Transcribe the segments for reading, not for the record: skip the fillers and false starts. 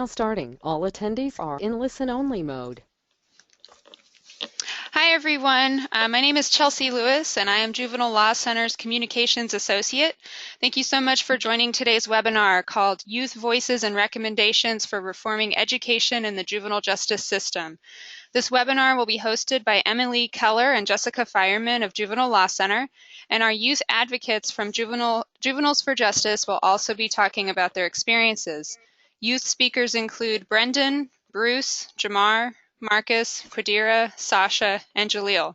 Now starting. All attendees are in listen-only mode. Hi, everyone. My name is Chelsea Lewis, and I am Juvenile Law Center's Communications Associate. Thank you so much for joining today's webinar called Youth Voices and Recommendations for Reforming Education in the Juvenile Justice System. This webinar will be hosted by Emily Keller and Jessica Fireman of Juvenile Law Center, and our youth advocates from Juveniles for Justice will also be talking about their experiences. Youth speakers include Brendan, Bruce, Jamar, Marcus, Quadira, Sasha, and Jaleel.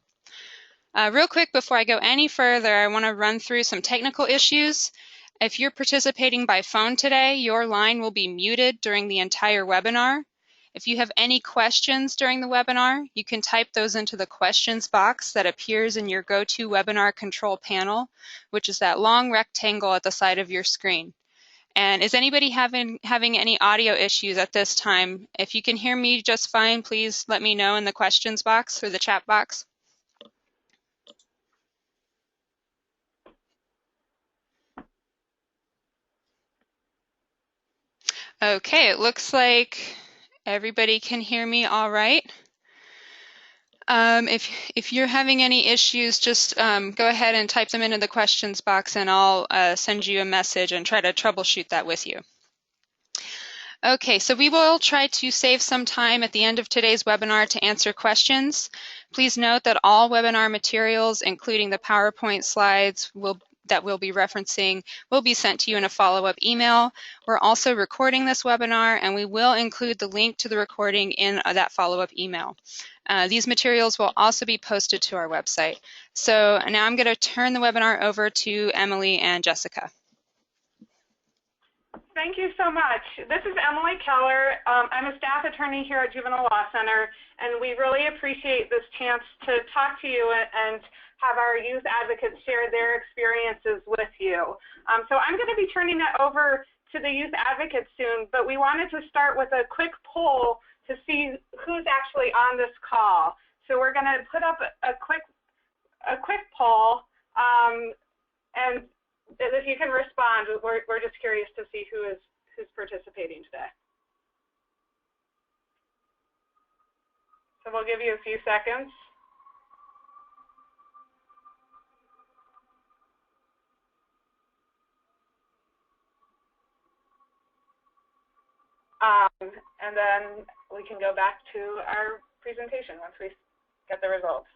Real quick before I go any further, I want to run through some technical issues. If you're participating by phone today, your line will be muted during the entire webinar. If you have any questions during the webinar, you can type those into the questions box that appears in your GoToWebinar control panel, which is that long rectangle at the side of your screen. And is anybody having any audio issues at this time? If you can hear me just fine, please let me know in the questions box or the chat box. Okay, it looks like everybody can hear me all right. If you're having any issues, just go ahead and type them into the questions box, and I'll send you a message and try to troubleshoot that with you. Okay, so we will try to save some time at the end of today's webinar to answer questions. Please note that all webinar materials, including the PowerPoint slides that we'll be referencing, will be sent to you in a follow-up email. We're also recording this webinar, and we will include the link to the recording in that follow-up email. These materials will also be posted to our website. So now I'm going to turn the webinar over to Emily and Jessica. Thank you so much. This is Emily Keller. I'm a staff attorney here at Juvenile Law Center, and we really appreciate this chance to talk to you and have our youth advocates share their experiences with you. So I'm going to be turning that over to the youth advocates soon, but we wanted to start with a quick poll to see who's actually on this call. So we're going to put up a quick poll, and if you can respond, we're just curious to see who's participating today. So we'll give you a few seconds. And then we can go back to our presentation once we get the results.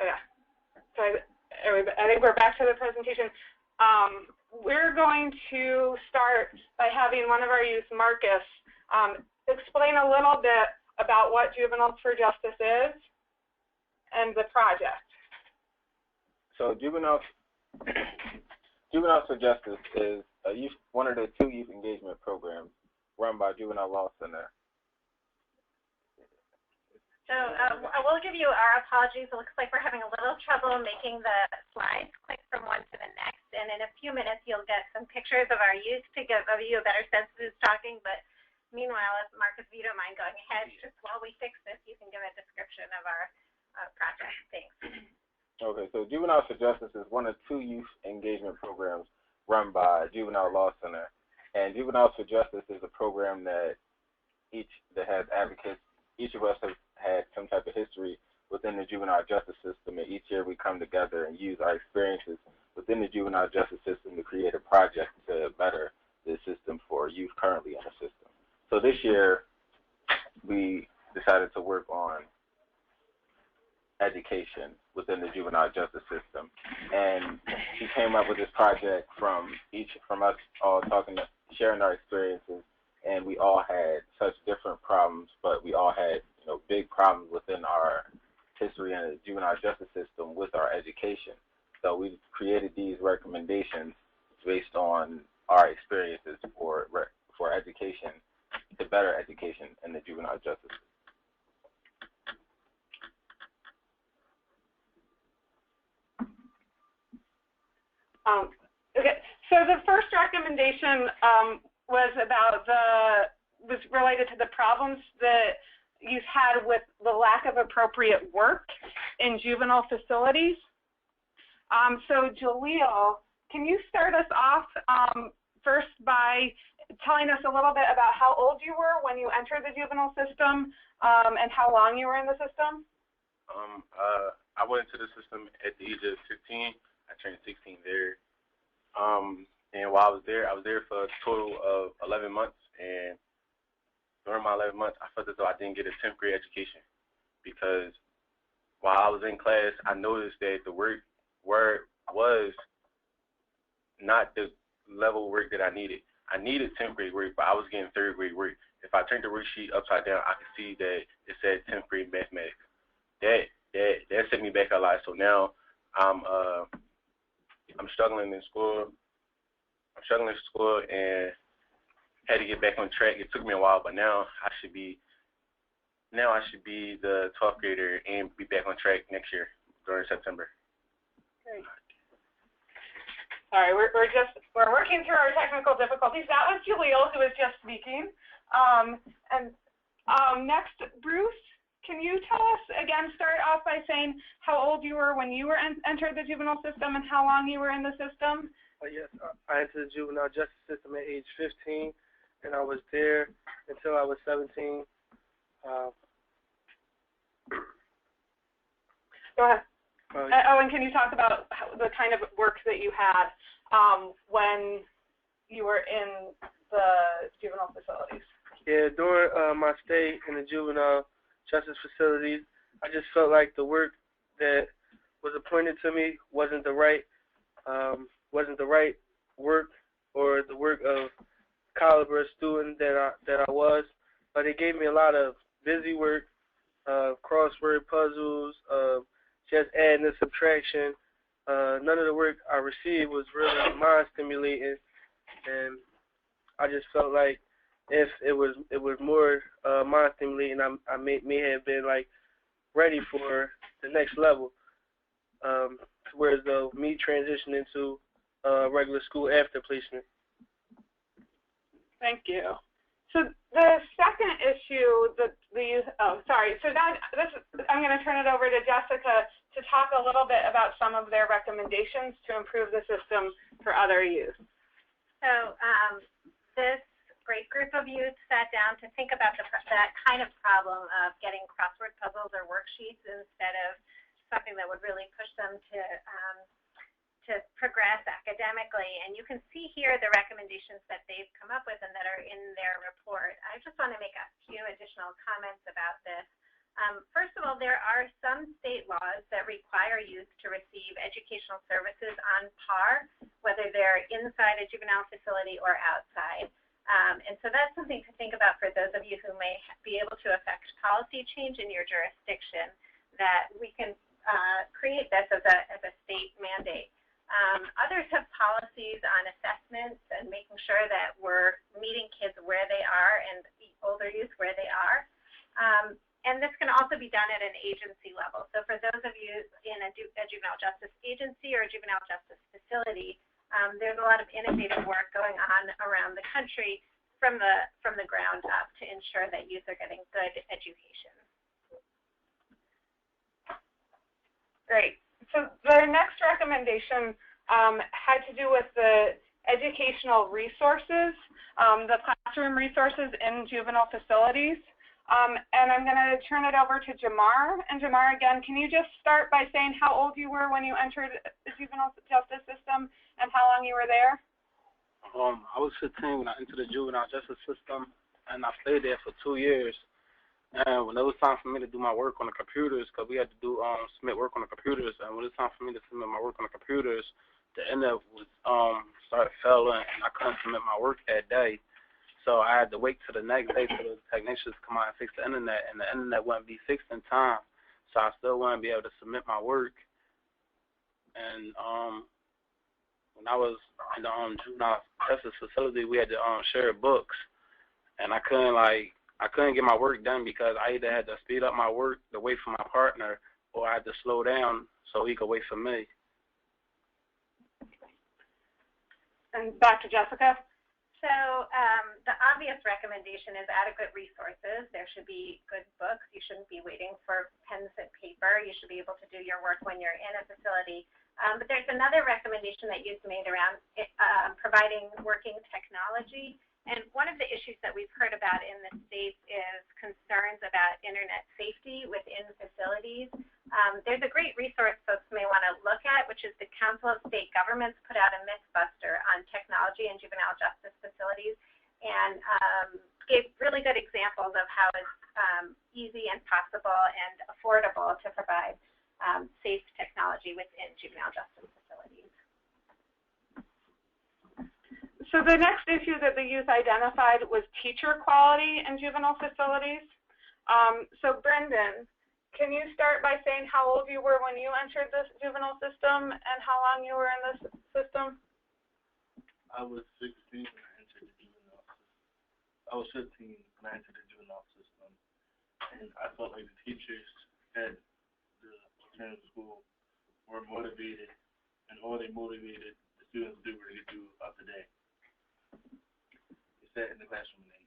Yeah, so I think we're back to the presentation. We're going to start by having one of our youth, Marcus, explain a little bit about what Juveniles for Justice is and the project. So Juveniles for Justice is one of the 2 youth engagement programs run by Juvenile Law Center. So we'll give you our apologies. It looks like we're having a little trouble making the slides click from one to the next. And in a few minutes, you'll get some pictures of our youth to give you a better sense of who's talking. But meanwhile, if Marcus, if you don't mind going ahead, just while we fix this, you can give a description of our project. Thanks. Okay, so Juveniles for Justice is one of 2 youth engagement programs run by Juvenile Law Center. And Juveniles for Justice is a program that has advocates. Each of us have had some type of history within the juvenile justice system, and each year we come together and use our experiences within the juvenile justice system to create a project to better the system for youth currently in the system. So this year we decided to work on education within the juvenile justice system, and we came up with this project from us all sharing our experiences, and we all had such different problems, but we all had big problems within our history in the juvenile justice system with our education. So we created these recommendations based on our experiences for education, to better education in the juvenile justice system. Okay, so the first recommendation was related to the problems that you've had with the lack of appropriate work in juvenile facilities. So Jaleel, can you start us off first by telling us a little bit about how old you were when you entered the juvenile system and how long you were in the system? I went into the system at the age of 15. I turned 16 there. And while I was there for a total of 11 months. And during my 11 months, I felt as though I didn't get a 10th grade education because while I was in class, I noticed that the work was not the level of work that I needed. I needed 10th grade work, but I was getting 3rd grade work. If I turned the worksheet upside down, I could see that it said 10th grade mathematics. That set me back a lot. So now I'm struggling in school. And had to get back on track. It took me a while, but now I should be the 12th grader and be back on track next year during September. Great. Sorry, we're working through our technical difficulties. That was Jaleel who was just speaking. Next, Bruce, can you tell us again? Start off by saying how old you were when you were entered the juvenile system and how long you were in the system. Yes, I entered the juvenile justice system at age 15, and I was there until I was 17. Go ahead. And can you talk about the kind of work that you had when you were in the juvenile facilities? Yeah, during my stay in the juvenile justice facilities, I just felt like the work that was appointed to me wasn't the right work or the work of caliber student that I was. But it gave me a lot of busy work, crossword puzzles, just adding and subtraction. None of the work I received was really mind stimulating, and I just felt like if it was more mind stimulating, I may have been like ready for the next level. Whereas though me transitioning to regular school after placement. Thank you. So the second issue, I'm going to turn it over to Jessica to talk a little bit about some of their recommendations to improve the system for other youth. So this great group of youth sat down to think about that kind of problem of getting crossword puzzles or worksheets instead of something that would really push them to progress academically. And you can see here the recommendations that they've come up with and that are in their report. I just want to make a few additional comments about this. First of all, there are some state laws that require youth to receive educational services on par, whether they're inside a juvenile facility or outside. And so that's something to think about for those of you who may be able to affect policy change in your jurisdiction, that we can create this as a state mandate. Others have policies on assessments and making sure that we're meeting kids where they are and older youth where they are. And this can also be done at an agency level. So for those of you in a juvenile justice agency or a juvenile justice facility, there's a lot of innovative work going on around the country from the ground up to ensure that youth are getting good education. Great. So the next recommendation had to do with the educational resources, the classroom resources in juvenile facilities. And I'm going to turn it over to Jamar. And Jamar, again, can you just start by saying how old you were when you entered the juvenile justice system and how long you were there? I was 15 when I entered the juvenile justice system, and I stayed there for 2 years. And when it was time for me to do my work on the computers, because we had to do submit work on the computers, and when it was time for me to submit my work on the computers, the internet was started failing, and I couldn't submit my work that day. So I had to wait till the next day till the technicians come out and fix the internet, and the internet wouldn't be fixed in time, so I still wouldn't be able to submit my work. And when I was in the juvenile justice facility, we had to share books, and I couldn't get my work done because I either had to speed up my work to wait for my partner, or I had to slow down so he could wait for me. And back to Jessica. So the obvious recommendation is adequate resources. There should be good books. You shouldn't be waiting for pens and paper. You should be able to do your work when you're in a facility. But there's another recommendation that you've made around providing working technology. And one of the issues that we've heard about in the states is concerns about internet safety within facilities. There's a great resource folks may want to look at, which is the Council of State Governments put out a Mythbuster on technology in juvenile justice facilities, and gave really good examples of how it's easy and possible and affordable to provide safe technology within juvenile justice facilities. So the next issue that the youth identified was teacher quality in juvenile facilities. So Brendan, can you start by saying how old you were when you entered the juvenile system and how long you were in the system? I was 16 when I entered the juvenile system. I was 15 when I entered the juvenile system, and I felt like the teachers at the alternative school were motivated, and all they motivated the students to do were to do up to date. They sat in the classroom and ate.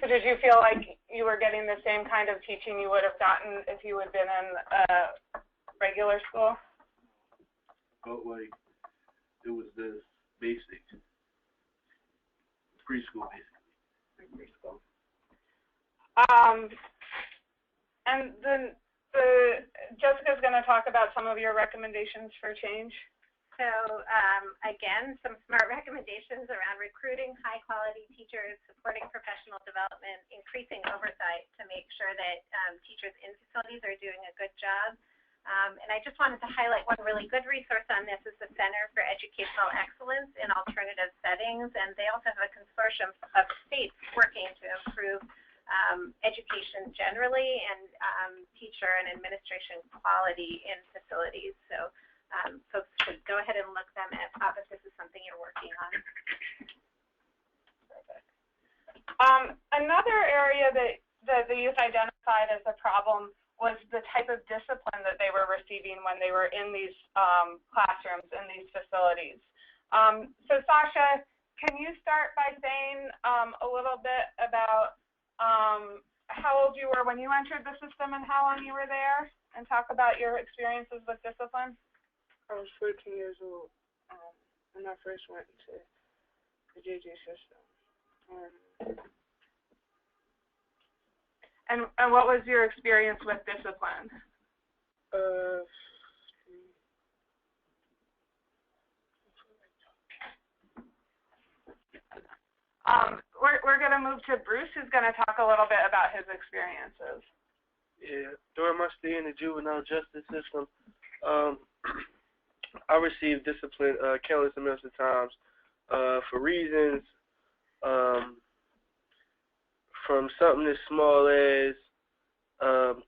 So did you feel like you were getting the same kind of teaching you would have gotten if you had been in regular school? Felt like it was this basic preschool, basically. Preschool. And then Jessica's going to talk about some of your recommendations for change. So again, some smart recommendations around recruiting high-quality teachers, supporting professional development, increasing oversight to make sure that teachers in facilities are doing a good job. And I just wanted to highlight one really good resource on this is the Center for Educational Excellence in Alternative Settings, and they also have a consortium of states working to improve education generally and teacher and administration quality in facilities. So folks should go ahead and look them up if this is something you're working on. Another area that the youth identified as a problem was the type of discipline that they were receiving when they were in these classrooms, in these facilities. So Sasha, can you start by saying a little bit about how old you were when you entered the system and how long you were there, and talk about your experiences with discipline? I was 14 years old when I first went to the JJ system. And what was your experience with discipline? We're going to move to Bruce, who's going to talk a little bit about his experiences. Yeah, during my stay in the juvenile justice system, I received discipline countless amounts of times for reasons from something as small as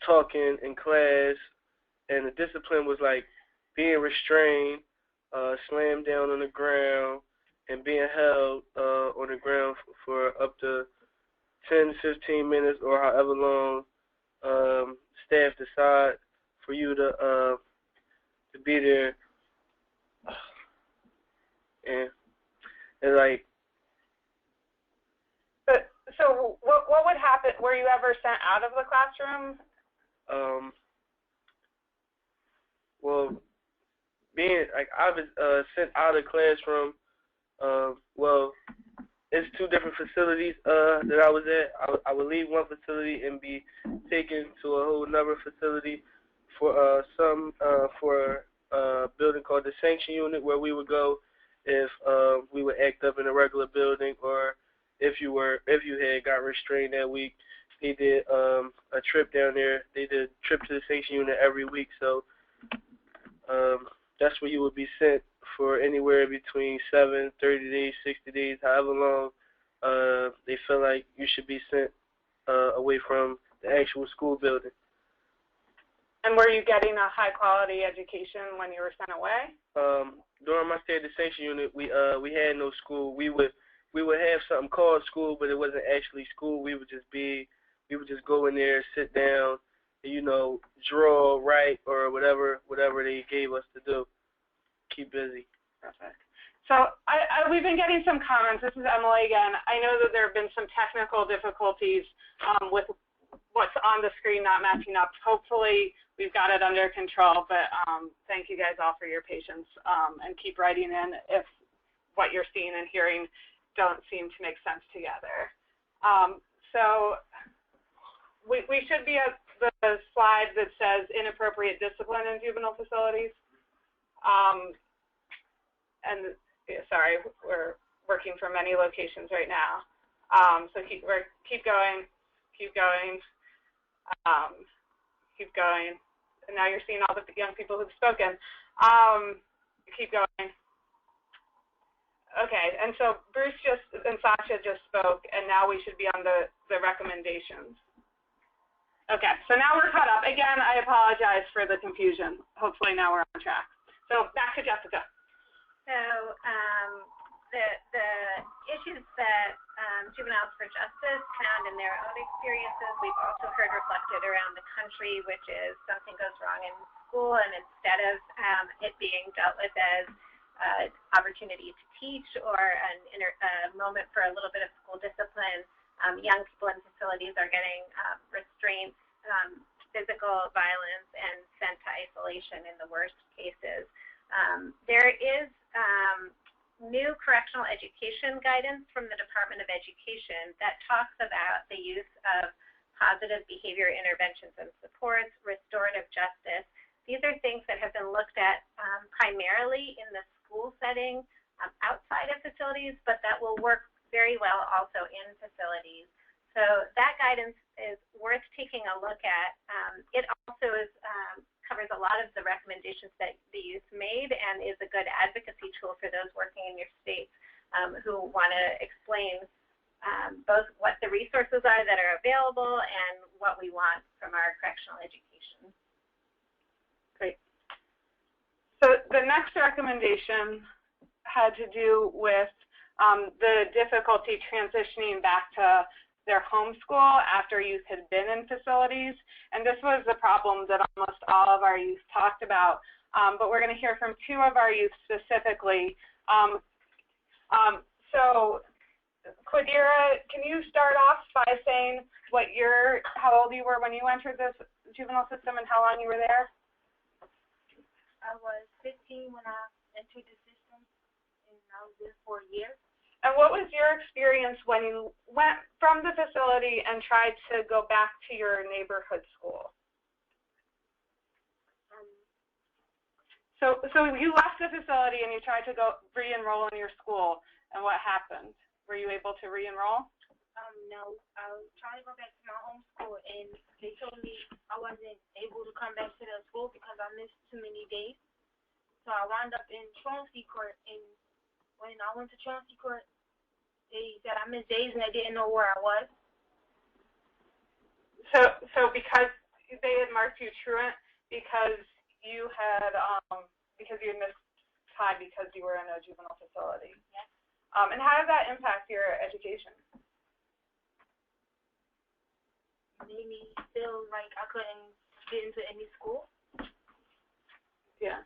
talking in class, and the discipline was like being restrained, slammed down on the ground, and being held on the ground for up to 10, 15 minutes or however long staff decide for you to be there. And like. So what would happen? Were you ever sent out of the classroom? Well, being like I was sent out of the classroom. Well, it's two different facilities that I was at. I would leave one facility and be taken to a whole another facility for for a building called the Sanction Unit, where we would go if we would act up in a regular building, or if you had got restrained that week. They did a trip down there. They did a trip to the Sanction Unit every week, so that's where you would be sent for anywhere between 7, 30 days, 60 days, however long they feel like you should be sent away from the actual school building. And were you getting a high-quality education when you were sent away? During my stay at the Sanction Unit, we had no school. We would have something called school, but it wasn't actually school. We would just go in there, sit down, and, draw, write, or whatever they gave us to do. Keep busy. Perfect. So we've been getting some comments. This is Emily again. I know that there have been some technical difficulties with what's on the screen not matching up. Hopefully we've got it under control, but thank you guys all for your patience, and keep writing in if what you're seeing and hearing don't seem to make sense together. So we should be at the slide that says inappropriate discipline in juvenile facilities. And sorry, we're working from many locations right now. So keep going, keep going, keep going. And now you're seeing all the young people who've spoken. Keep going. Okay, and so Bruce and Sasha just spoke, and now we should be on the recommendations. Okay, so now we're caught up. Again, I apologize for the confusion. Hopefully now we're on track. So back to Jessica. So the issues that Juveniles for Justice found in their own experiences, we've also heard reflected around the country, which is something goes wrong in school, and instead of it being dealt with as an opportunity to teach or a moment for a little bit of school discipline, young people in facilities are getting restraints, physical violence, and sent to isolation in the worst cases. There is new correctional education guidance from the Department of Education that talks about the use of positive behavior interventions and supports, restorative justice. These are things that have been looked at primarily in the school setting outside of facilities, but that will work very well also in facilities. So that guidance is worth taking a look at. It also covers a lot of the recommendations that the youth made and is a good advocacy tool for those working in your state who want to explain both what the resources are that are available and what we want from our correctional education. Great. So the next recommendation had to do with the difficulty transitioning back to their home school after youth had been in facilities. And this was the problem that almost all of our youth talked about. But we're going to hear from two of our youth specifically. So Quadira, can you start off by saying how old you were when you entered the juvenile system and how long you were there? I was 15 when I entered the system, and I was there for a year. And what was your experience when you went from the facility and tried to go back to your neighborhood school? So you left the facility and you tried to go re-enroll in your school, and what happened? Were you able to re-enroll? No, I was trying to go back to my home school, and they told me I wasn't able to come back to the school because I missed too many days. So I wound up in truancy court, and when I went to truancy court, they said I missed days and they didn't know where I was. So because they had marked you truant because you had missed time because you were in a juvenile facility. Yes. And how did that impact your education? It made me feel like I couldn't get into any school. Yeah.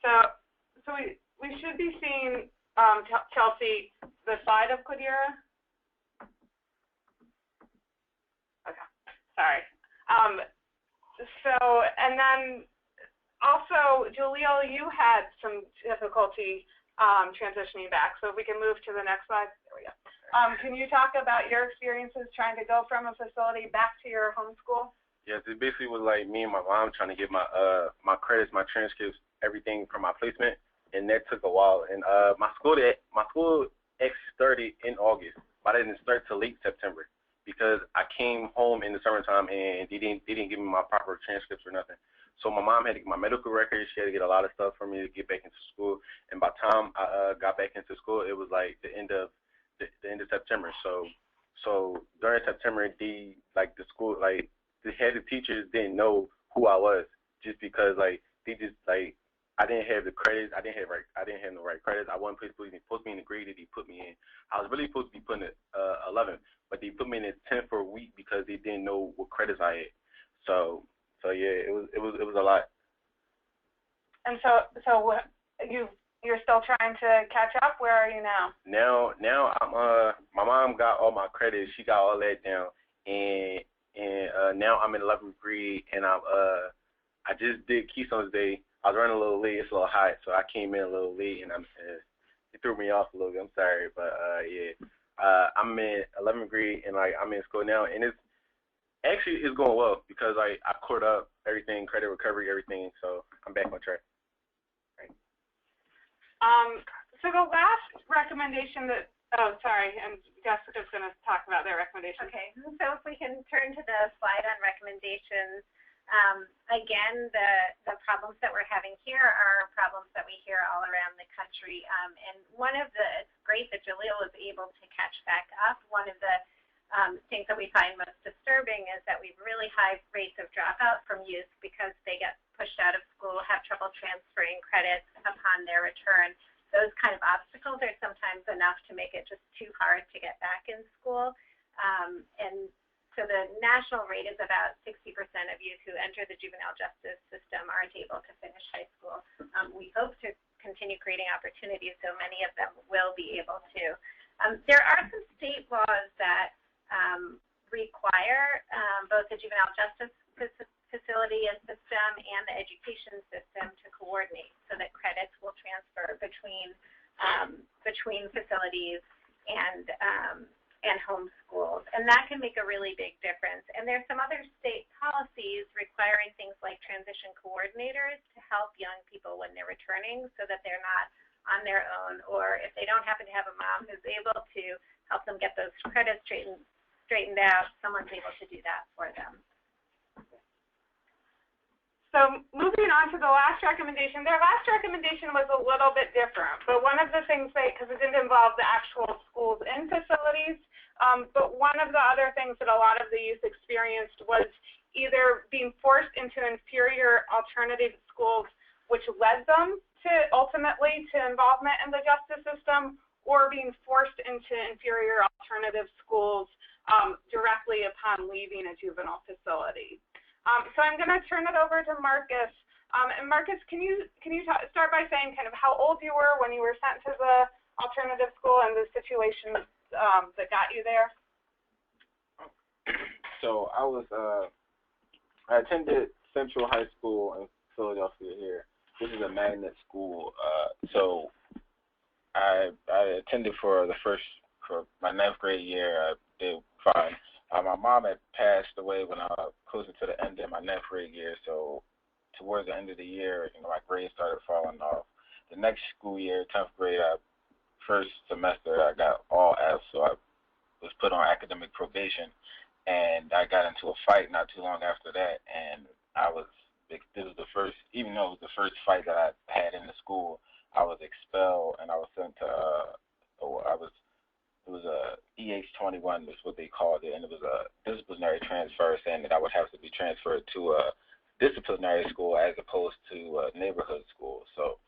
So we should be seeing Chelsea, the slide of Quadira. Okay, sorry. And then also, Jaleel, you had some difficulty transitioning back. So if we can move to the next slide. There we go. Can you talk about your experiences trying to go from a facility back to your home school? Yes, it basically was like me and my mom trying to get my my credits, my transcripts, everything from my placement, and that took a while. And my school actually started in August, but I didn't start till late September because I came home in the summertime and they didn't give me my proper transcripts or nothing. So my mom had to get my medical records. She had to get a lot of stuff for me to get back into school. And by the time I got back into school, it was like the end of September. So during September, the school, the head of teachers didn't know who I was just because I didn't have the credits. I didn't have the right credits. I wasn't supposed to be in the grade that they put me in. I was really supposed to be put in 11th, but they put me in 10th for a week because they didn't know what credits I had. So yeah, it was a lot. And so you're still trying to catch up. Where are you now? Now I'm my mom got all my credits. She got all that down, and and now I'm in 11th grade, and I just did Keystone's Day. I was running a little late. It's a little hot, so I came in a little late, and it threw me off a little bit. I'm sorry, but yeah, I'm in 11th grade, and like I'm in school now, and it's going well because I caught up everything, credit recovery, everything, so I'm back on track. Right. So the last recommendation that, and Jessica's going to talk about their recommendation. Okay, so if we can turn to the slide on recommendations. Again, the problems that we're having here are problems that we hear all around the country. And it's great that Jaleel was able to catch back up. One of the things that we find most disturbing is that we have really high rates of dropout from youth because they get pushed out of school, have trouble transferring credits upon their return. Those kind of obstacles are sometimes enough to make it just too hard to get back in school. And so the national rate is about 60% of youth who enter the juvenile justice system aren't able to finish high school. We hope to continue creating opportunities so many of them will be able to. There are some state laws that require both the juvenile justice facility and system and the education system to coordinate so that credits will transfer between facilities and home schools, and that can make a really big difference. And there's some other state policies requiring things like transition coordinators to help young people when they're returning so that they're not on their own, or if they don't happen to have a mom who's able to help them get those credits straightened out, someone's able to do that for them. So moving on to the last recommendation, their last recommendation was a little bit different, but one of the things because it didn't involve the actual schools and facilities, but one of the other things that a lot of the youth experienced was either being forced into inferior alternative schools, which led them ultimately to involvement in the justice system, or being forced into inferior alternative schools directly upon leaving a juvenile facility. So I'm going to turn it over to Marcus. And Marcus, can you start by saying kind of how old you were when you were sent to the alternative school and the situations that got you there? So I attended Central High School in Philadelphia here. This is a magnet school. So I attended for my 9th grade year. I did fine. My mom had passed away when I was closer to the end of my 9th grade year, so towards the end of the year, my grades started falling off. The next school year, 10th grade, first semester, I got all F's, so I was put on academic probation, and I got into a fight not too long after that, and this was the first, even though it was the first fight that I had in the school, I was expelled, and I was sent to, it was a EH-21 is what they called it, and it was a disciplinary transfer, saying that I would have to be transferred to a disciplinary school as opposed to a neighborhood school. So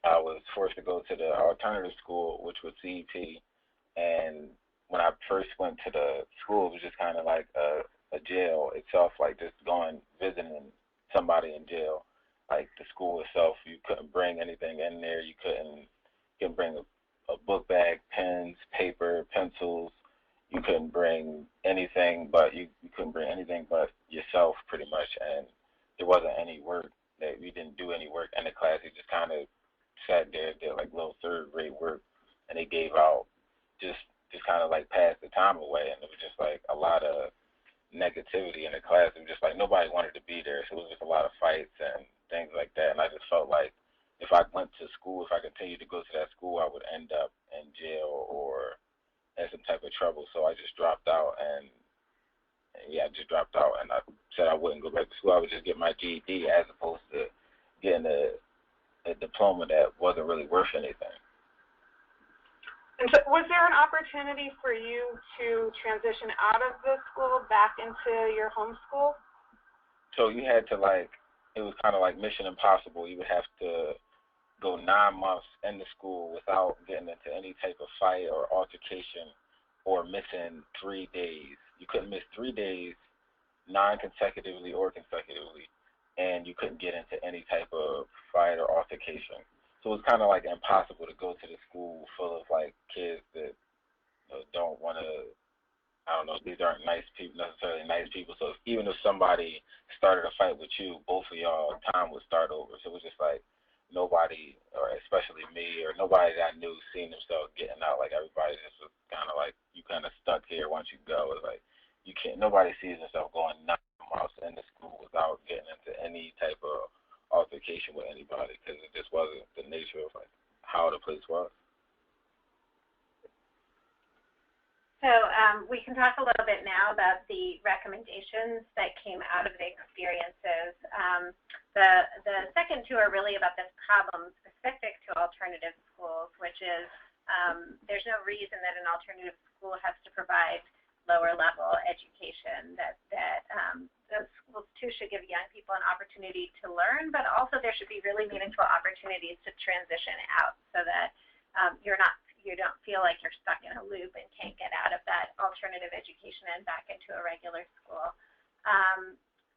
I was forced to go to the alternative school, which was CEP, and when I first went to the school, it was just kind of like a jail itself, like just visiting somebody in jail. Like the school itself, you couldn't bring anything in there. You couldn't bring a book bag, pens, paper, pencils. You couldn't bring anything, but you couldn't bring anything but yourself, pretty much. And there wasn't any work. We didn't do any work in the class. We just kind of sat there, did like little 3rd grade work, and they gave out just kind of like passed the time away. And it was just like a lot of negativity in the class. It was just like nobody wanted to be there. So it was just a lot of fights and things like that. And I just felt like if I went to school, if I continued to go to that school, I would end up in jail or in some type of trouble. So I just dropped out, and I just dropped out, and I said I wouldn't go back to school. I would just get my GED as opposed to getting a diploma that wasn't really worth anything. And so was there an opportunity for you to transition out of the school back into your home school? So you had to it was kind of like Mission Impossible. You would have to go 9 months in the school without getting into any type of fight or altercation or missing 3 days. You couldn't miss 3 days, non-consecutively or consecutively, and you couldn't get into any type of fight or altercation. So it was kind of like impossible to go to the school full of kids that don't want to I don't know, these aren't nice people, necessarily nice people. So even if somebody started a fight with you, both of y'all time would start over. So it was just like nobody, or especially me, or nobody that I knew, seen themselves getting out. Like everybody just was kind of like, you kind of stuck here once you go. It's like you can't. Nobody sees themselves going 9 miles in the school without getting into any type of altercation with anybody, because it just wasn't the nature of like how the place was. So we can talk a little bit now about the recommendations that came out of the experiences. The second two are really about this problem specific to alternative schools, which is there's no reason that an alternative school has to provide lower level education, that those schools too should give young people an opportunity to learn, but also there should be really meaningful opportunities to transition out so that you don't feel like you're stuck in a loop and can't get out of that alternative education and back into a regular school.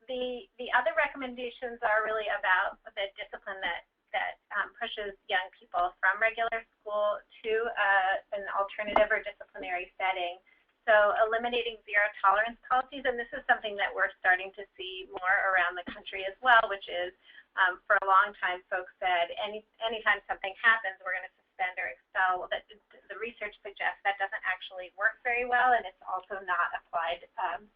The other recommendations are really about the discipline that pushes young people from regular school to an alternative or disciplinary setting. So eliminating zero tolerance policies, and this is something that we're starting to see more around the country as well, which is for a long time folks said anytime something happens, we're going to suspend or expel. That the research suggests that doesn't actually work very well, and it's also not applied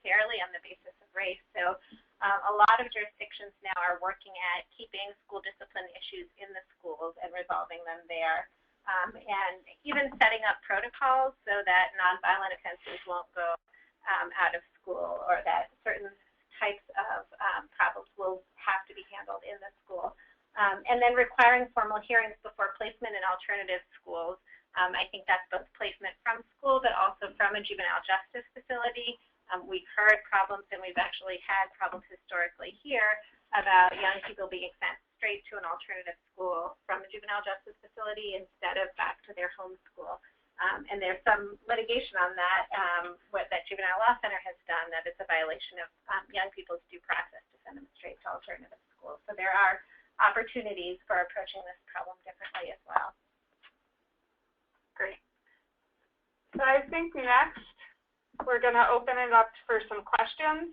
fairly on the basis of race. So a lot of jurisdictions now are working at keeping school discipline issues in the schools and resolving them there. And even setting up protocols so that nonviolent offenses won't go out of school, or that certain types of problems will have to be handled in the school. And then requiring formal hearings before placement in alternative schools. I think that's both placement from school, but also from a juvenile justice facility. We've heard problems, and we've actually had problems historically here about young people being sent straight to an alternative school from a juvenile justice facility instead of back to their home school. And there's some litigation on that, what that Juvenile Law Center has done, that it's a violation of young people's due process to send them straight to alternative schools. So there are opportunities for approaching this problem differently as well. Great. So I think next we're going to open it up for some questions.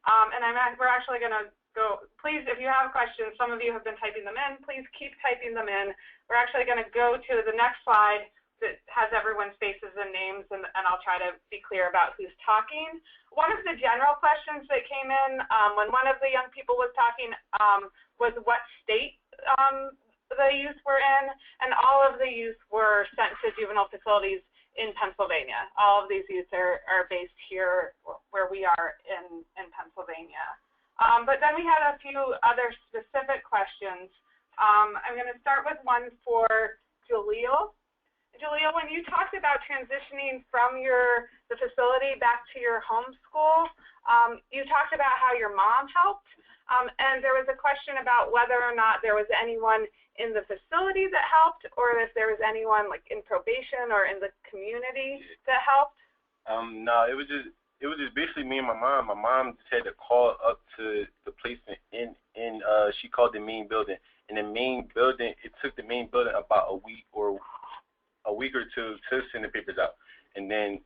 And we're actually going to go, please, if you have questions, some of you have been typing them in, please keep typing them in. We're actually going to go to the next slide that has everyone's faces and names, and I'll try to be clear about who's talking. One of the general questions that came in when one of the young people was talking was what state the youth were in, and all of the youth were sent to juvenile facilities in Pennsylvania. All of these youth are based here where we are in Pennsylvania. But then we had a few other specific questions. I'm going to start with one for Jaleel. Jaleel, when you talked about transitioning from the facility back to your home school, you talked about how your mom helped, and there was a question about whether or not there was anyone in the facility that helped, or if there was anyone like in probation or in the community that helped. No, it was just basically me and my mom. My mom just had to call up to the placement in she called the main building. In the main building, it took the main building about a week or two to send the papers out. And then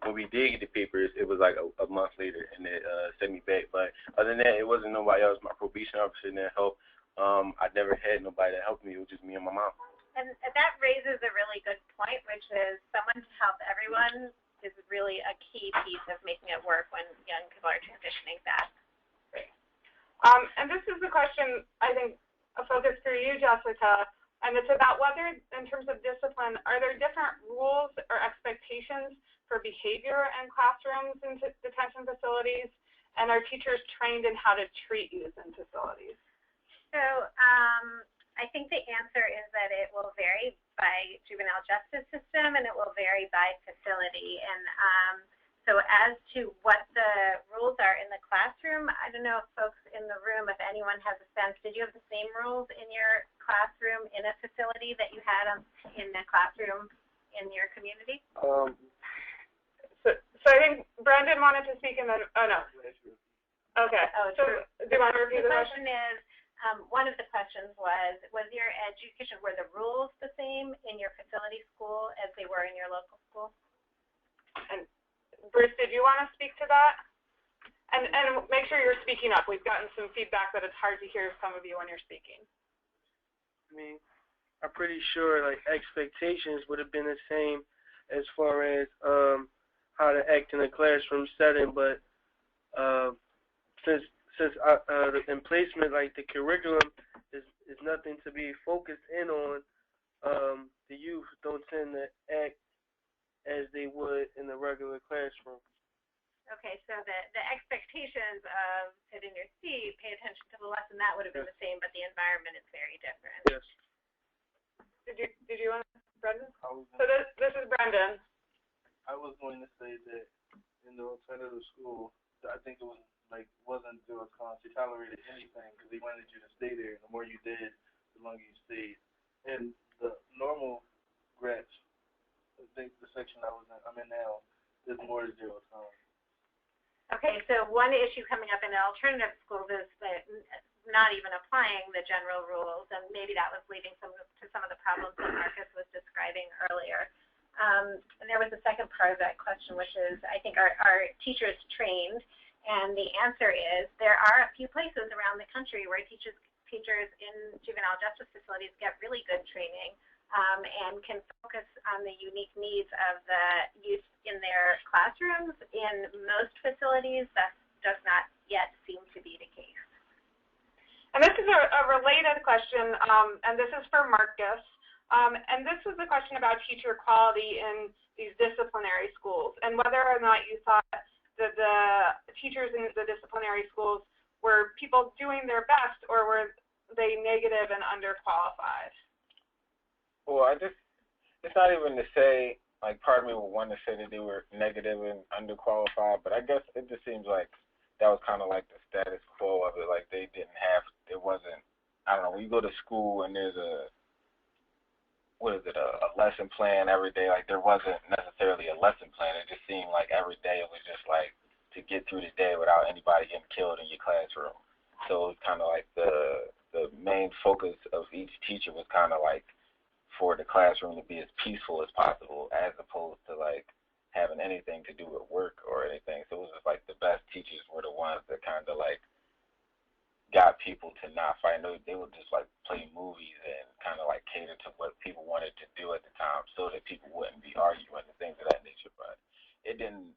when we did get the papers, it was like a month later, and it sent me back. But other than that, it wasn't nobody else. My probation officer didn't help. I never had nobody that helped me. It was just me and my mom. And that raises a really good point, which is someone to help everyone is really a key piece of making it work when young people are transitioning back. Great. And this is the question, I think, a focus for you, Jessica, and it's about whether, in terms of discipline, are there different rules or expectations for behavior in classrooms and detention facilities, and are teachers trained in how to treat youth in facilities? So I think the answer is that it will vary by juvenile justice system, and it will vary by facility. And so as to what the rules are in the classroom, I don't know if folks in the room, if anyone has a sense, did you have the same rules in your classroom in a facility that you had in the classroom in your community? So I think Brendan wanted to speak, and then, oh no. Okay, so do you want to review the question? The question is, one of the questions was your education, were the rules the same in your facility school as they were in your local school? And Bruce, did you want to speak to that? And make sure you're speaking up. We've gotten some feedback that it's hard to hear some of you when you're speaking. I mean, I'm pretty sure like expectations would have been the same as far as how to act in a classroom setting, but since the emplacement, like the curriculum, is nothing to be focused in on, the youth don't tend to act as they would in a regular classroom. Okay, so the expectations of sit in your seat, pay attention to the lesson, that would have been the same, but the environment is very different. Yes. Did you want to, Brendan? So this is Brendan. I was going to say that in the alternative school, I think it was wasn't zero tolerance. They tolerated anything because they wanted you to stay there. The more you did, the longer you stayed. And the normal grads, I think the section I'm in now, is more zero tolerance. Okay, so one issue coming up in alternative schools is that not even applying the general rules, and maybe that was leading to some of the problems that Marcus was describing earlier. And there was a second part of that question, which is, I think, are teachers trained? And the answer is there are a few places around the country where teachers in juvenile justice facilities get really good training and can focus on the unique needs of the youth in their classrooms. In most facilities, that does not yet seem to be the case. And this is a related question, and this is for Marcus. And this is a question about teacher quality in these disciplinary schools, and whether or not you thought that the teachers in the disciplinary schools were people doing their best, or were they negative and underqualified? Well, it's not even to say, like, part of me would want to say that they were negative and underqualified, but I guess it just seems like that was kind of like the status quo of it. Like, it wasn't, I don't know, when you go to school and there's a lesson plan every day, like, there wasn't necessarily a lesson plan. It just seemed like every day it was just like to get through the day without anybody getting killed in your classroom. So it was kind of like the main focus of each teacher was kind of like for the classroom to be as peaceful as possible, as opposed to like having anything to do with work or anything. So it was just like the best teachers were the ones that kind of like got people to not fight. They would just like play movies and kind of like cater to what people wanted to do at the time, so that people wouldn't be arguing and things of that nature. But it didn't.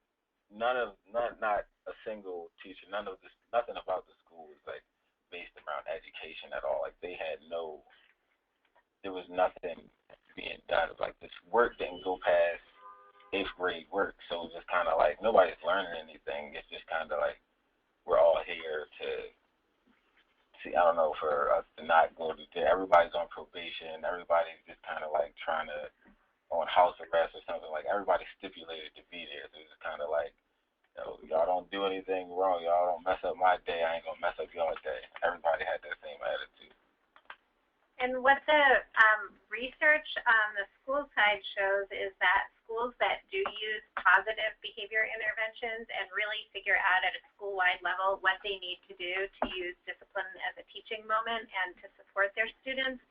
Not a single teacher. Nothing about the school was like based around education at all. Like there was nothing being done. Like this work didn't go past 8th grade work, so it was just kind of like nobody's learning anything. It's just kind of like we're all here to see. I don't know, for us to not go to jail. Everybody's on probation. Everybody's just kind of like trying to on house arrest or something. Like everybody's stipulated to be there. So it's just kind of like, y'all don't do anything wrong. Y'all don't mess up my day. I ain't gonna mess up your day. Everybody had that same attitude. And what the research on the school side shows is that schools that do use positive behavior interventions and really figure out at a school-wide level what they need to do to use discipline as a teaching moment and to support their students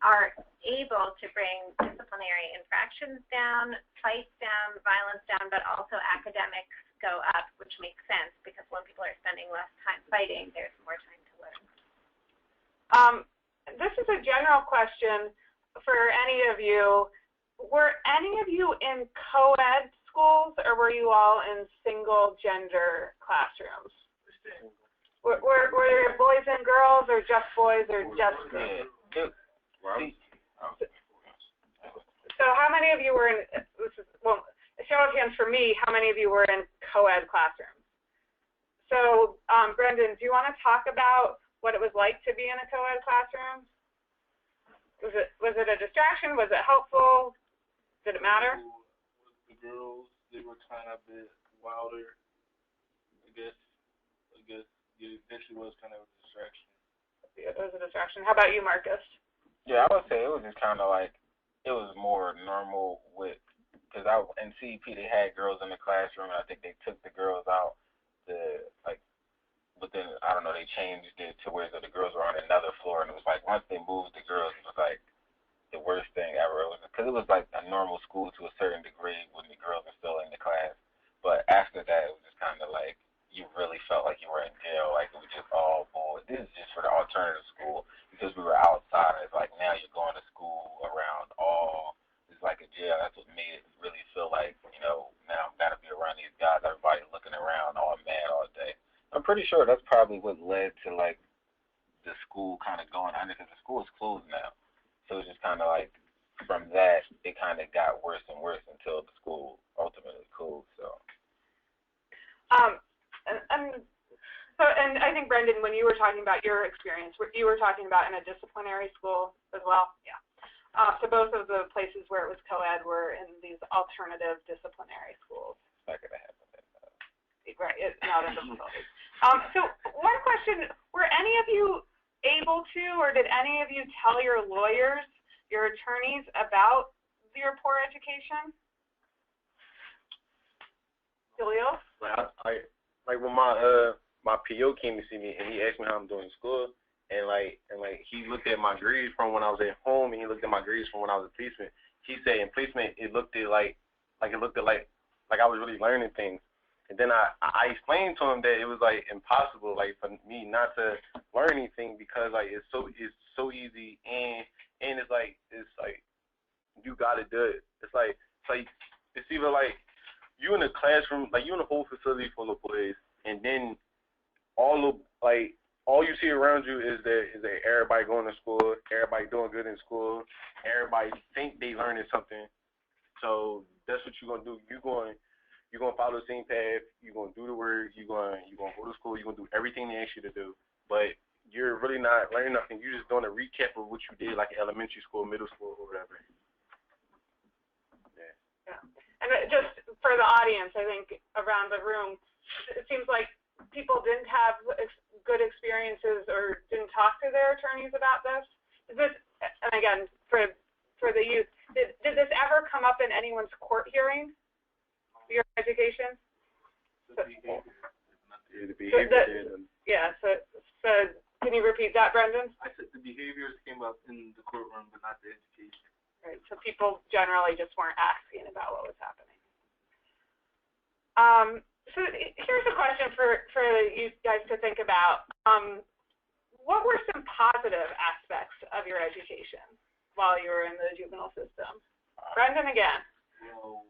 are able to bring disciplinary infractions down, fights down, violence down, but also academics go up, which makes sense because when people are spending less time fighting, there's more time to learn. This is a general question for any of you. Were any of you in co-ed schools, or were you all in single-gender classrooms? Were there boys and girls, or just boys, or just girls? So how many of you were in, a show of hands for me, how many of you were in co-ed classrooms? So, Brendan, do you want to talk about what it was like to be in a co-ed classroom? Was it a distraction? Was it helpful? Did it matter? The girls, they were kind of a bit wilder. I guess it actually was kind of a distraction. Yeah, it was a distraction. How about you, Marcus? Yeah, I would say it was just kind of like, it was more normal with, because in CEP they had girls in the classroom, and I think they took the girls out to, like, but then, I don't know, they changed it to where the girls were on another floor, and it was like, once they moved the girls, it was like the worst thing ever. Because it was like a normal school to a certain degree when the girls are still in the class. pretty sure that's probably what led to like the school kind of going under, because the school is closed now. So it's just kind of like from that it kind of got worse and worse until the school ultimately closed. So. And I think, Brendan, when you were talking about your experience, you were talking about in a disciplinary school as well? Yeah. So both of the places where it was co-ed were in these alternative disciplinary schools. Not going to happen. Right, it's not in the facilities. So one question, were any of you able to, or did any of you tell your lawyers, your attorneys, about your poor education? Julio? Like when my PO came to see me and he asked me how I'm doing in school, and he looked at my grades from when I was at home and he looked at my grades from when I was a policeman. He said in placement it looked like I was really learning things. And then I explained to him that it was like impossible, like for me not to learn anything, because like it's so easy, and it's like you gotta do it. It's either like you in a classroom, like you in a whole facility full of boys, and then all you see around you is that everybody going to school, everybody doing good in school, everybody think they learning something. So that's what you're gonna do. You're gonna follow the same path. You're gonna do the work. You're gonna go to school. You're gonna do everything they ask you to do. But you're really not learning nothing. You're just doing a recap of what you did, like in elementary school, middle school, or whatever. Yeah. And just for the audience, I think around the room, it seems like people didn't have good experiences or didn't talk to their attorneys about this. Is this, and again, for the youth, did this ever come up in anyone's court hearing? Your education? The behavior. So can you repeat that, Brendan? I said the behaviors came up in the courtroom, but not the education. Right. So people generally just weren't asking about what was happening. So here's a question for you guys to think about. What were some positive aspects of your education while you were in the juvenile system? Brendan again. Well,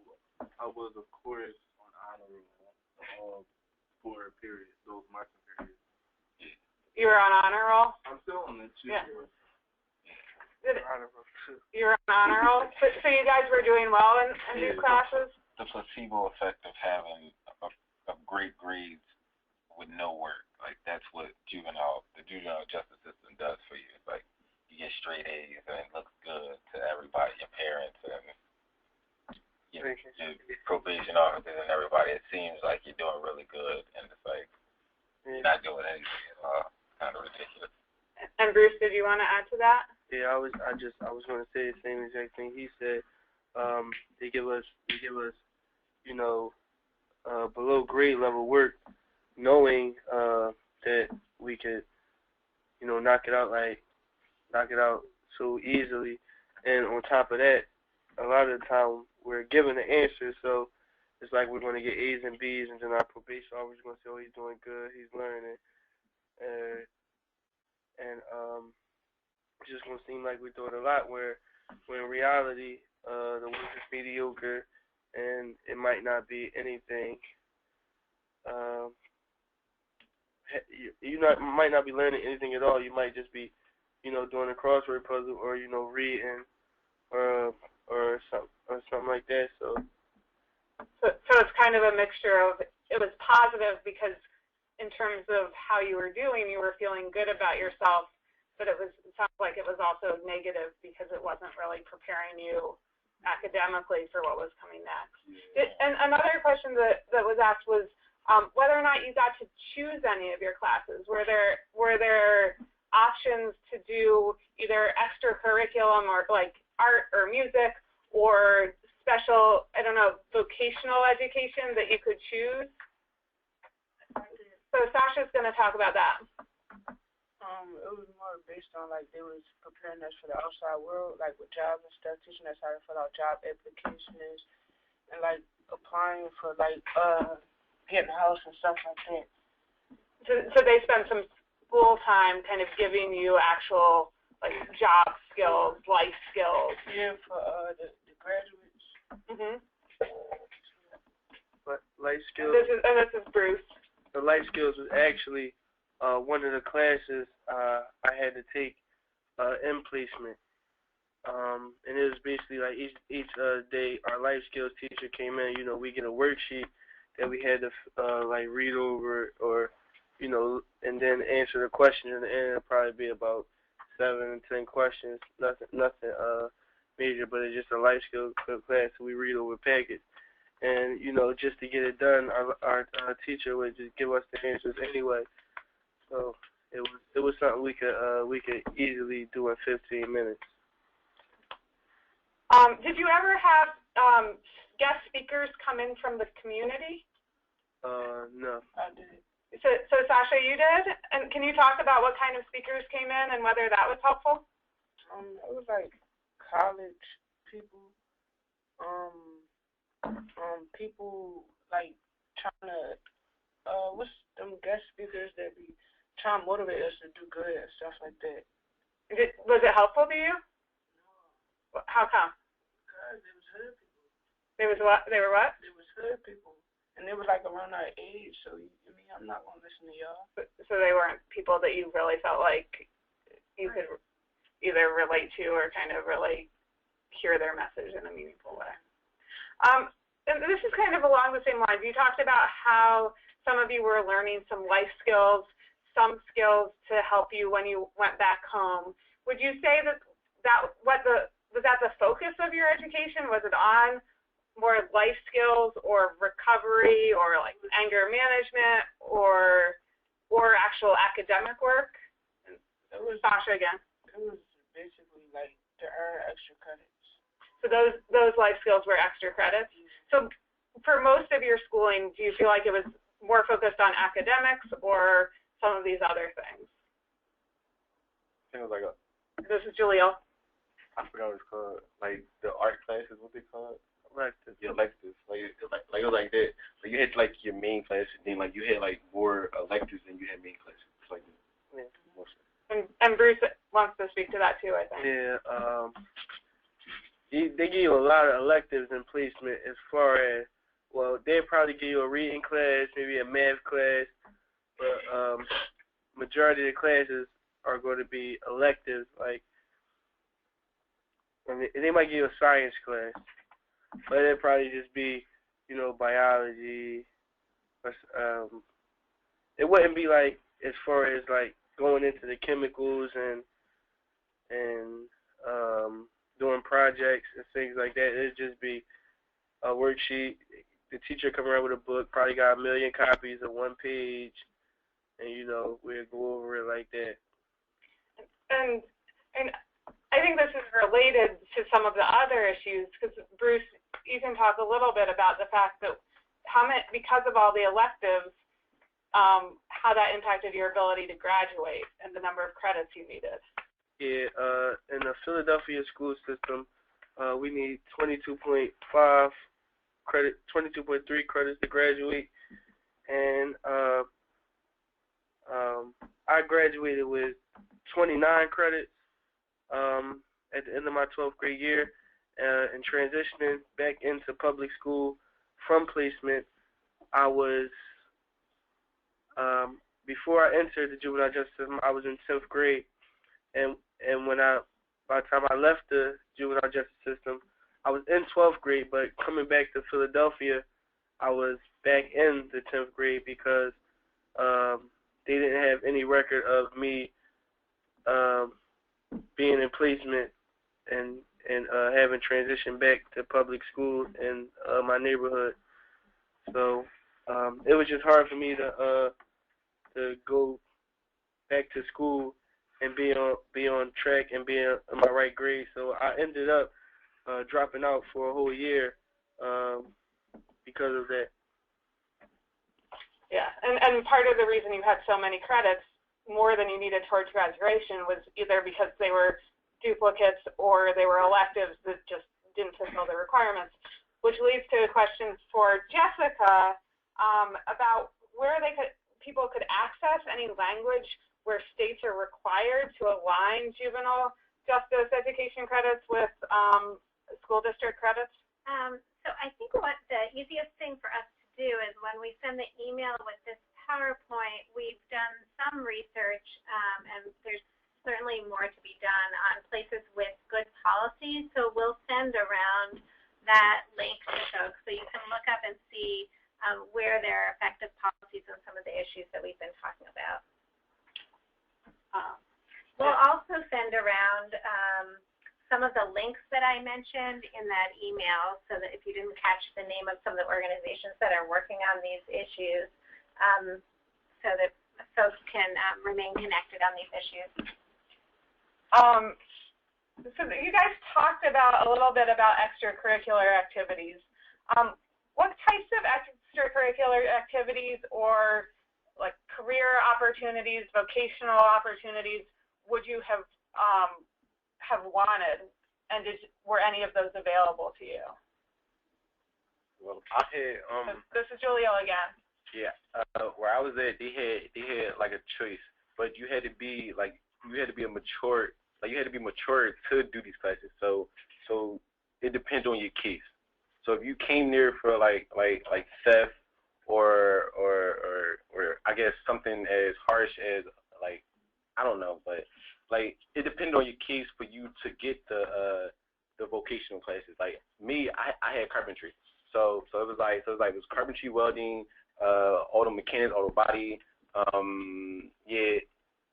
I was, of course, on honor roll for periods, those marching periods. You were on honor roll? I'm still on it, too. Yeah. You were on honor roll? So you guys were doing well in these classes? The placebo effect of having a great grades with no work, like that's what the juvenile justice system does for you. It's like you get straight A's and it looks good to everybody, your parents and your probation officers and everybody. It seems like you're doing really good, and it's like you're not doing anything at all. It's kind of ridiculous. And Bruce, did you want to add to that? Yeah, I was going to say the same exact thing he said. They give us, below grade level work, knowing that we could, knock it out so easily. And on top of that, a lot of the time we're given the answer, so it's like we're going to get A's and B's, and then our probation officer is going to say, oh, he's doing good, he's learning. It's just going to seem like we're doing a lot, when in reality, the work is mediocre, and it might not be anything. You might not be learning anything at all. You might just be, doing a crossword puzzle, or reading, or something like that. So it's kind of a mixture of, it was positive because in terms of how you were doing, you were feeling good about yourself, but it sounds like it was also negative because it wasn't really preparing you academically for what was coming next. And another question that was asked was whether or not you got to choose any of your classes. Were there options to do either extracurriculum or like art or music or special, vocational education that you could choose? So Sasha's going to talk about that. It was more based on like they was preparing us for the outside world, like with jobs and stuff, teaching us how to fill out job applications and like applying for like getting a house and stuff like that. So they spent some school time kind of giving you actual like job skills, life skills. Yeah, for the graduates. Mhm. But life skills. This is Bruce. the life skills was actually one of the classes I had to take in placement. And it was basically like each day our life skills teacher came in. You know, we get a worksheet that we had to like read over, or you know, and then answer the question. And it'll probably be about 7 to 10 questions. Nothing major, but it's just a life skills class. So we read over packets. And you know, just to get it done, our teacher would just give us the answers anyway. So it was something we could easily do in 15 minutes. Did you ever have guest speakers come in from the community? No, I didn't. So Sasha, you did? And can you talk about what kind of speakers came in and whether that was helpful? It was like college people, people like trying to, what's them guest speakers that be trying to motivate us to do good and stuff like that. Was it helpful to you? No. How come? Because they was hood people. They was what? They were what? They was hood people. And they were like around our age, so I mean, I'm not going to listen to y'all. So they weren't people that you really felt like you could either relate to or kind of really hear their message in a meaningful way. And this is kind of along the same lines. You talked about how some of you were learning some life skills, some skills to help you when you went back home. Would you say that was that the focus of your education? Was it on more life skills or recovery or like anger management or actual academic work? It was Sasha again. It was basically like to earn extra credits. So those life skills were extra credits. So for most of your schooling, do you feel like it was more focused on academics or some of these other things? I think it was like This is Jaleel. I forgot what it's called. Like the art class is what they call it. Electives. Yeah, electives. Like it was like that. Like you had like your main class, and then like you had like more electives than you had main classes. It's like that. Yeah. And Bruce wants to speak to that too, I think. Yeah. They give you a lot of electives in placement as far as, well, they'll probably give you a reading class, maybe a math class, but majority of the classes are going to be electives. Like, and they might give you a science class, but it'll probably just be, you know, biology. It wouldn't be like as far as like going into the chemicals and doing projects and things like that. It'd just be a worksheet. The teacher come around with a book, probably got 1 million copies of one page, and you know, we'll go over it like that. And I think this is related to some of the other issues, because Bruce, you can talk a little bit about the fact that because of all the electives, how that impacted your ability to graduate and the number of credits you needed. Yeah, in the Philadelphia school system, we need 22.3 credits to graduate, and I graduated with 29 credits at the end of my 12th grade year, and transitioning back into public school from placement. I was before I entered the juvenile justice system, I was in 10th grade, and by the time I left the juvenile justice system, I was in 12th grade, but coming back to Philadelphia, I was back in the 10th grade because they didn't have any record of me being in placement and having transitioned back to public school in my neighborhood. So it was just hard for me to go back to school and be on track and be in my right grade. So I ended up dropping out for a whole year because of that. Yeah, and part of the reason you had so many credits, more than you needed towards graduation, was either because they were duplicates or they were electives that just didn't fulfill the requirements, which leads to a question for Jessica about where people could access any language where states are required to align juvenile justice education credits with school district credits? So I think what the easiest thing for us to do is when we send the email with this PowerPoint, we've done some research, and there's certainly more to be done on places with good policies. So we'll send around that link to folks so you can look up and see where there are effective policies on some of the issues that we've been talking about. We'll also send around some of the links that I mentioned in that email, so that if you didn't catch the name of some of the organizations that are working on these issues, so that folks can remain connected on these issues. So you guys talked about a little bit about extracurricular activities. What types of extracurricular activities or like career opportunities, vocational opportunities would you have wanted, and were any of those available to you? Well, I had This is Julio again. Yeah, where I was at, they had like a choice, but you had to be mature to do these classes. So it depends on your case. So if you came there for like theft or I guess something as harsh as like, I don't know, but like it depends on your case for you to get the vocational classes. Like me, I had carpentry, so it was carpentry, welding, auto mechanics, auto body. Yeah,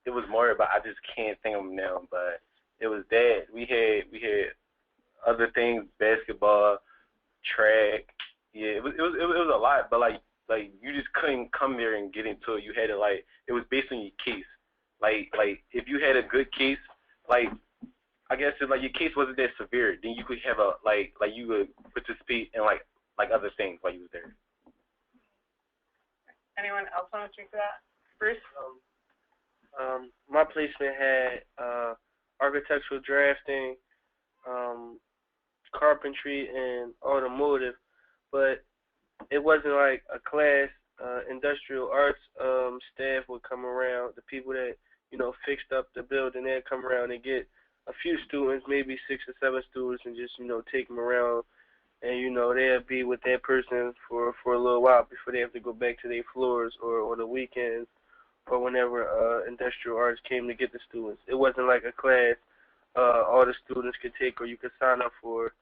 it was more, but I just can't think of them now. But it was that we had other things, basketball, track. Yeah, it was a lot, but like you just couldn't come there and get into it. You had to it was based on your case. Like if you had a good case, like I guess if your case wasn't that severe, then you could have you would participate in like other things while you was there. Anyone else want to speak to that? Bruce? My placement had architectural drafting, carpentry, and automotive, but it wasn't like a class. Industrial arts staff would come around. The people that fixed up the building, they'd come around and get a few students, maybe 6 or 7 students, and just take them around, and they'll be with that person for a little while before they have to go back to their floors or the weekends or whenever industrial arts came to get the students. It wasn't like a class all the students could take or you could sign up for.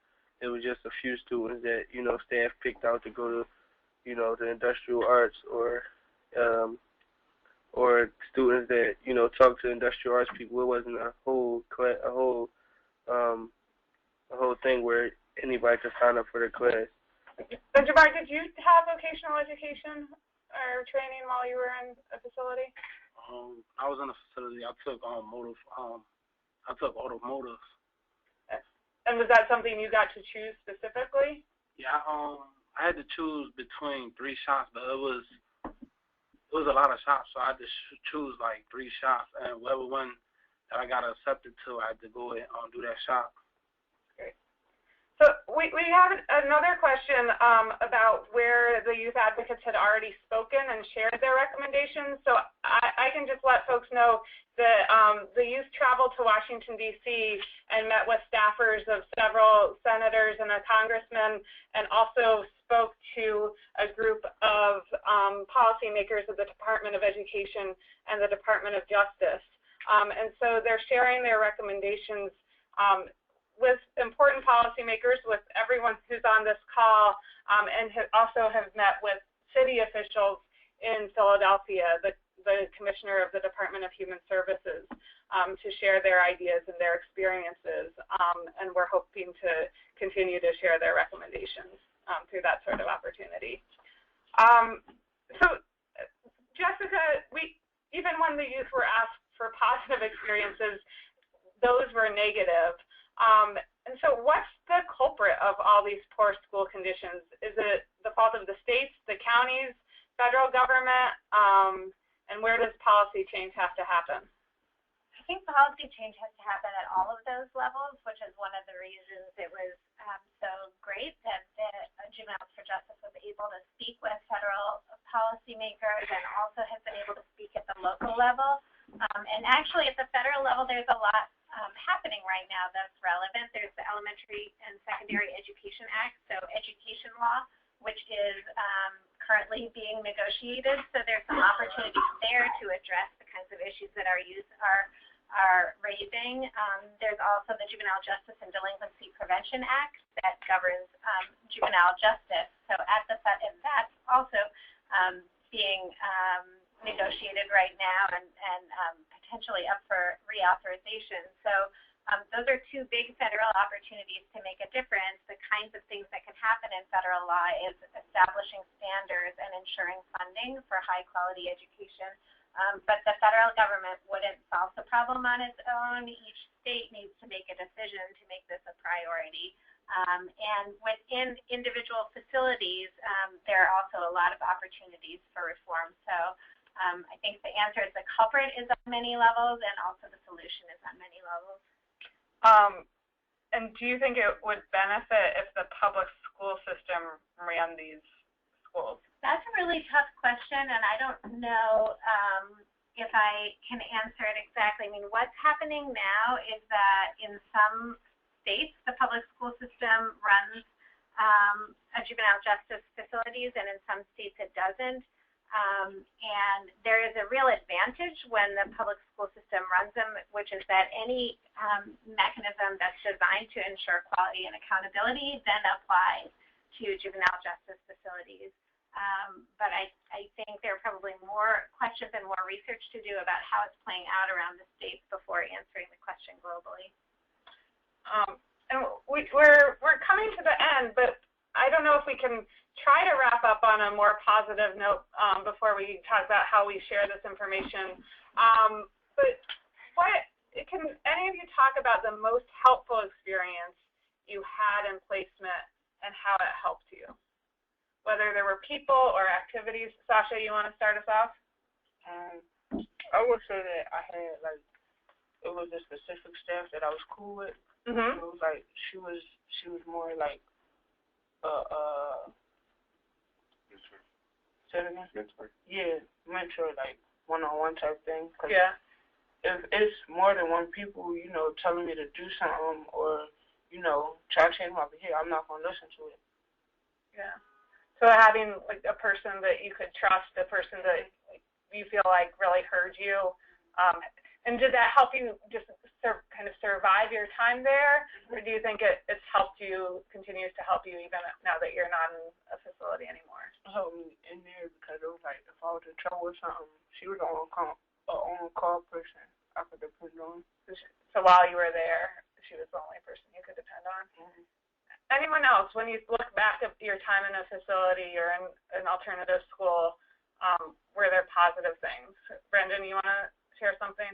It was just a few students that staff picked out to go to the industrial arts, or students that talk to industrial arts people. It wasn't a whole thing where anybody could sign up for the class. And Jabbar, did you have vocational education or training while you were in a facility? I was in a facility. I took automotive. And was that something you got to choose specifically? Yeah, I had to choose between 3 shops, but it was a lot of shops, so I had to choose like 3 shops, and whatever one that I got accepted to, I had to go and do that shop. Great. So we have another question about where the youth advocates had already spoken and shared their recommendations. So I can just let folks know that the youth traveled to Washington, D.C. and met with staffers of several senators and a congressman, and also spoke to a group of policymakers of the Department of Education and the Department of Justice. And so they're sharing their recommendations with important policymakers, with everyone who's on this call, and also have met with city officials in Philadelphia, the commissioner of the Department of Human Services, to share their ideas and their experiences. And we're hoping to continue to share their recommendations through that sort of opportunity. So, Jessica, even when the youth were asked for positive experiences, those were negative. And so what's the culprit of all these poor school conditions? Is it the fault of the states, the counties, federal government, and where does policy change have to happen? I think policy change has to happen at all of those levels, which is one of the reasons it was so great that the Juveniles for Justice was able to speak with federal policymakers and also has been able to speak at the local level. And actually at the federal level, there's a lot happening right now that's relevant. There's the Elementary and Secondary Education Act, so education law, which is currently being negotiated. So there's some opportunities there to address the kinds of issues that our youth are raising. There's also the Juvenile Justice and Delinquency Prevention Act that governs juvenile justice. So that's also being negotiated right now and potentially up for reauthorization. So those are two big federal opportunities to make a difference. The kinds of things that can happen in federal law is establishing standards and ensuring funding for high quality education. But the federal government wouldn't solve the problem on its own. Each state needs to make a decision to make this a priority. And within individual facilities, there are also a lot of opportunities for reform. So I think the answer is the culprit is on many levels, and also the solution is on many levels. And do you think it would benefit if the public school system ran these schools? That's a really tough question, and I don't know if I can answer it exactly. I mean, what's happening now is that in some states, the public school system runs juvenile justice facilities, and in some states it doesn't. And there is a real advantage when the public school system runs them, which is that any mechanism that's designed to ensure quality and accountability then applies to juvenile justice facilities. But I think there are probably more questions and more research to do about how it's playing out around the states before answering the question globally. And we're coming to the end, but I don't know if we can try to wrap up on a more positive note before we talk about how we share this information. But can any of you talk about the most helpful experience you had in placement and how it helped you? Whether there were people or activities. Sasha, you want to start us off? I would say that I had it was a specific staff that I was cool with. Mm-hmm. It was she was more like say it again? Mentor. Yeah, mentor, one-on-one type thing. Cause yeah. If it's more than one people, telling me to do something or, try to change my behavior, I'm not going to listen to it. Yeah. So having a person that you could trust, a person that you feel like really heard you, and did that help you just kind of survive your time there, or do you think it's helped you, continues to help you even now that you're not in a facility anymore? It helped me in there because it was if I was in trouble with something, she was an on-call person I could depend on. So while you were there, she was the only person you could depend on? Mm-hmm. Anyone else, when you look back at your time in a facility or in an alternative school, were there positive things? Brendan, you want to share something?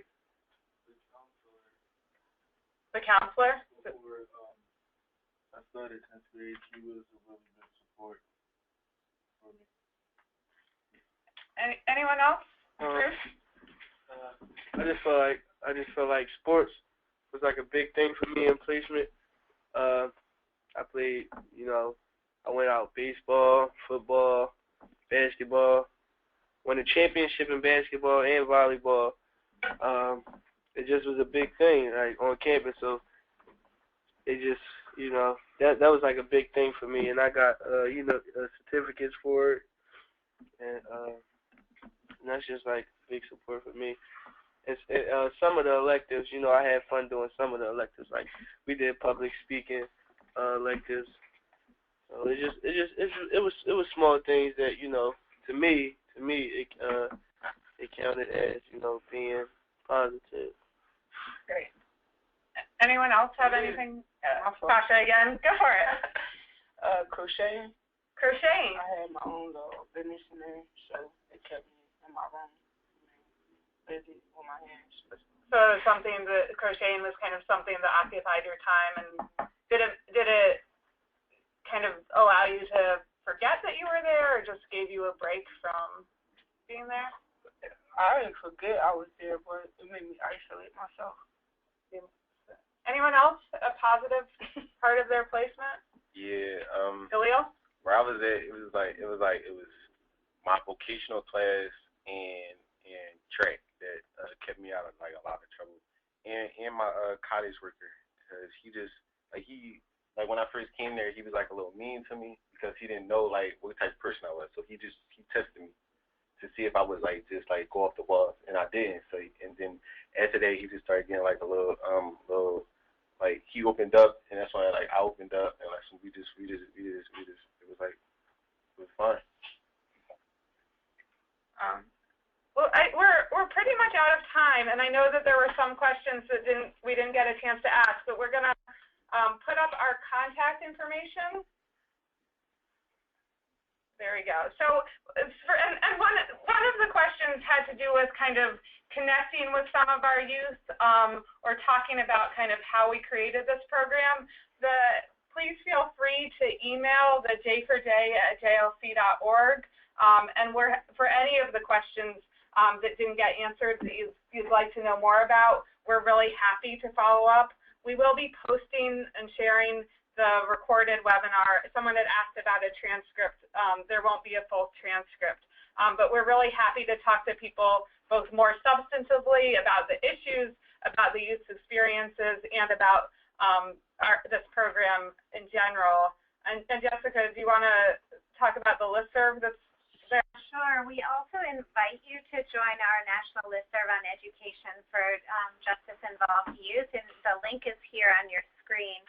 The counselor? Before I started 10th grade, she was a really good support for me. Anyone else? I just feel like sports was a big thing for me in placement. I played, I went out baseball, football, basketball, won a championship in basketball and volleyball. It just was a big thing, on campus. So it just, that was a big thing for me, and I got, certificates for it, and that's just big support for me. It's some of the electives, I had fun doing some of the electives. We did public speaking electives. So it was small things that to me it counted as being positive. Great. Anyone else have anything? Sasha again, go for it. Crocheting. Crocheting. I had my own little business in there, so it kept me in my room busy with my hands. So crocheting was kind of something that occupied your time, and did it kind of allow you to forget that you were there, or just gave you a break from being there? I didn't forget I was there, but it made me isolate myself. Anyone else a positive part of their placement? Yeah. Khalil? Where I was at, it was my vocational class and track that kept me out of a lot of trouble, and my college worker, because he like when I first came there, he was like a little mean to me because he didn't know like what type of person I was. So he tested me to see if I was like just like go off the walls, and I didn't. So and then after that, he just started getting like a little like he opened up, and that's when like I opened up, and like so we just it was like it was fun. Well, we're pretty much out of time, and I know that there were some questions that we didn't get a chance to ask, but we're gonna put up our contact information. There we go. So, and one of the questions had to do with kind of connecting with some of our youth, or talking about kind of how we created this program. Please feel free to email the j4j@jlc.org, and for any of the questions that didn't get answered that you'd like to know more about, we're really happy to follow up. We will be posting and sharing the recorded webinar. Someone had asked about a transcript. There won't be a full transcript, but we're really happy to talk to people both more substantively about the issues, about the youth's experiences, and about this program in general. And Jessica, do you want to talk about the listserv that's there? Sure. We also invite you to join our national listserv on education for justice-involved youth, and the link is here on your screen.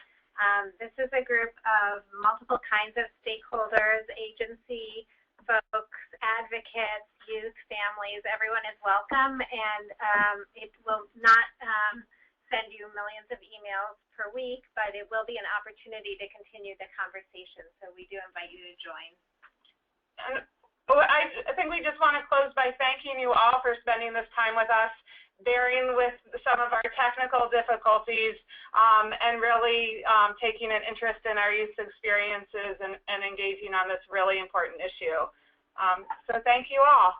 This is a group of multiple kinds of stakeholders, agency folks, advocates, youth, families. Everyone is welcome, and it will not send you millions of emails per week, but it will be an opportunity to continue the conversation, so we do invite you to join. I think we just want to close by thanking you all for spending this time with us, bearing with some of our technical difficulties, and really taking an interest in our youth experiences and engaging on this really important issue. So thank you all.